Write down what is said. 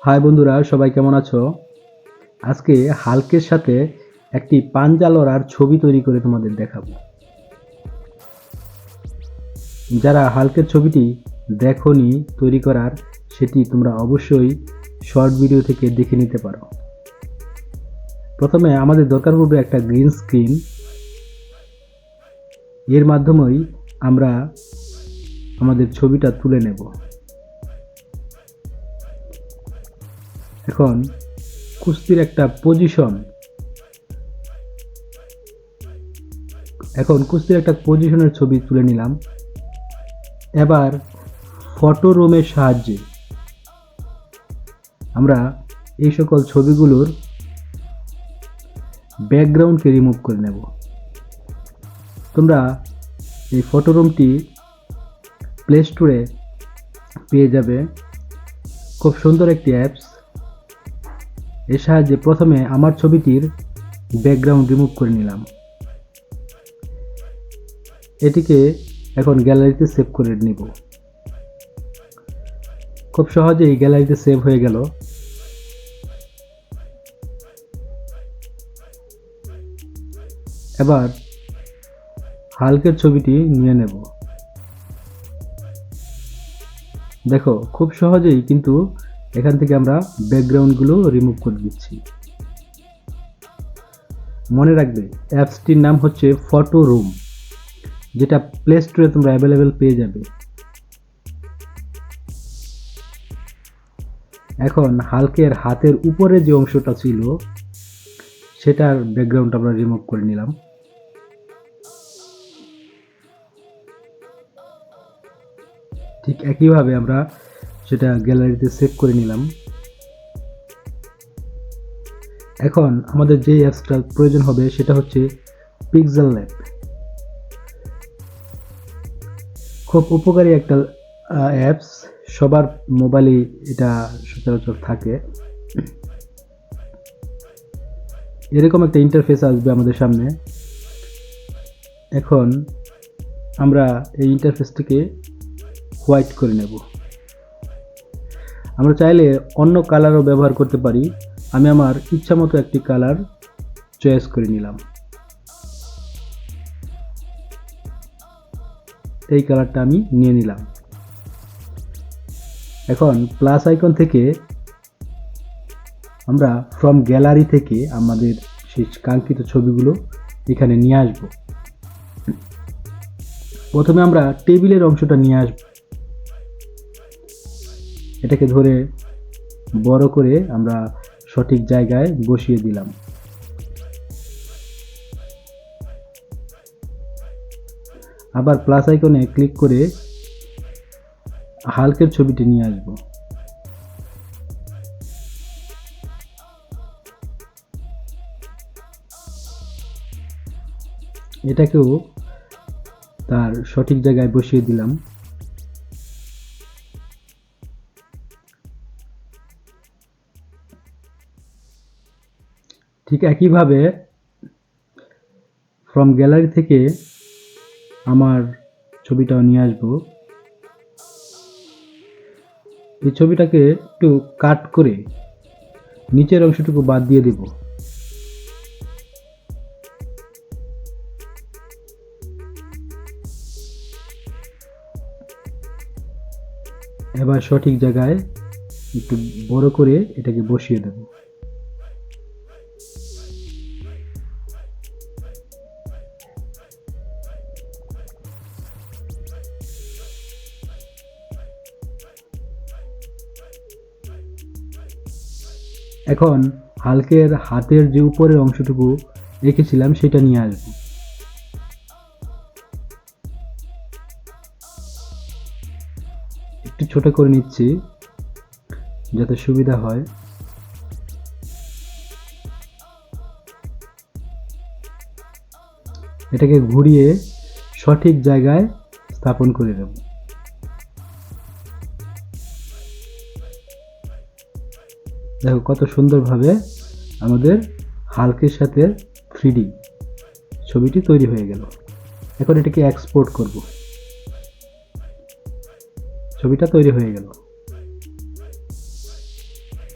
High বন্ধুরা, সবাই কেমন আছো? আজকে হাল্কের সাথে একটি পাঞ্জা লড়ার ছবি তৈরি করে তোমাদের দেখাবো। যারা হাল্কের ছবিটি দেখোনি তৈরি করার, সেটি তোমরা অবশ্যই শর্ট ভিডিও থেকে দেখে নিতে পারো। প্রথমে আমাদের দরকার পড়বে একটা গ্রিন স্ক্রিন। এর মাধ্যমেই আমরা আমাদের ছবিটা তুলে নেব। এখন কুস্তির একটা পজিশনের ছবি তুলে নিলাম। এবার ফটো রুমের সাহায্যে আমরা এই সকল ছবিগুলোর ব্যাকগ্রাউন্ডকে রিমুভ করে নেব। তোমরা এই ফটো রুমটি প্লে স্টোরে পেয়ে যাবে। খুব সুন্দর একটি অ্যাপস। এর সাহায্যে প্রথমে আমার ছবিটির ব্যাকগ্রাউন্ড রিমুভ করে নিলাম। এটিকে এখন গ্যালারিতে সেভ করে নিব। খুব সহজেই গ্যালারিতে সেভ হয়ে গেল। এবার হাল্কের ছবিটি নিয়ে নেব। দেখো, খুব সহজেই কিন্তু এখান থেকে আমরা ব্যাকগ্রাউন্ডগুলো রিমুভ করে দিচ্ছি। মনে রাখবে, অ্যাপসটির নাম হচ্ছে ফটো রুম, যেটা প্লে স্টোরে তোমরা অ্যাভেলেবেল পেয়ে যাবে। এখন হাল্কের হাতের উপরে যে অংশটা ছিল সেটার ব্যাকগ্রাউন্ড আমরা রিমুভ করে নিলাম। ঠিক একইভাবে আমরা সেটা গ্যালারিতে সেভ করে নিলাম। এখন আমাদের যে অ্যাপসটার প্রয়োজন হবে সেটা হচ্ছে পিক্সেল ল্যাব। খুব উপকারী একটা অ্যাপস, সবার মোবাইলে এটা সচরাচর থাকে। এরকম একটা ইন্টারফেস আসবে আমাদের সামনে। এখন আমরা এই ইন্টারফেসটিকে হোয়াইট করে নেব। আমরা চাইলে অন্য কালারও ব্যবহার করতে পারি। আমি আমার ইচ্ছা মতো একটি কালার চয়েস করে নিলাম। এই কালারটা আমি নিয়ে নিলাম। এখন প্লাস আইকন থেকে আমরা ফ্রম গ্যালারি থেকে আমাদের সেই কাঙ্ক্ষিত ছবিগুলো এখানে নিয়ে আসব। প্রথমে আমরা টেবিলের অংশটা নিয়ে আসব। এটাকে ধরে বড় করে আমরা সঠিক জায়গায় বসিয়ে দিলাম। আবার প্লাস আইকনে ক্লিক করে হাল্কের ছবিটি নিয়ে আসব। এটাকেও তার সঠিক জায়গায় বসিয়ে দিলাম। ঠিক একইভাবে ফ্রম গ্যালারি থেকে আমার ছবিটাও নিয়ে আসব। এই ছবিটাকে একটু কাট করে নিচের অংশটুকু বাদ দিয়ে দেব। এবার সঠিক জায়গায় একটু বড় করে এটাকে বসিয়ে দেব। এখন হাল্কের হাতের যে উপরের অংশটুকু রেখেছিলাম সেটা নিয়ে আসব। একটু ছোট করে নিচ্ছি যাতে সুবিধা হয়। এটাকে ঘুরিয়ে সঠিক জায়গায় স্থাপন করে দেব। দেখো কত সুন্দরভাবে আমাদের হাল্কের সাথে 3D ছবিটি তৈরি হয়ে গেল। এখন এটাকে এক্সপোর্ট করব। ছবিটা তৈরি হয়ে গেল।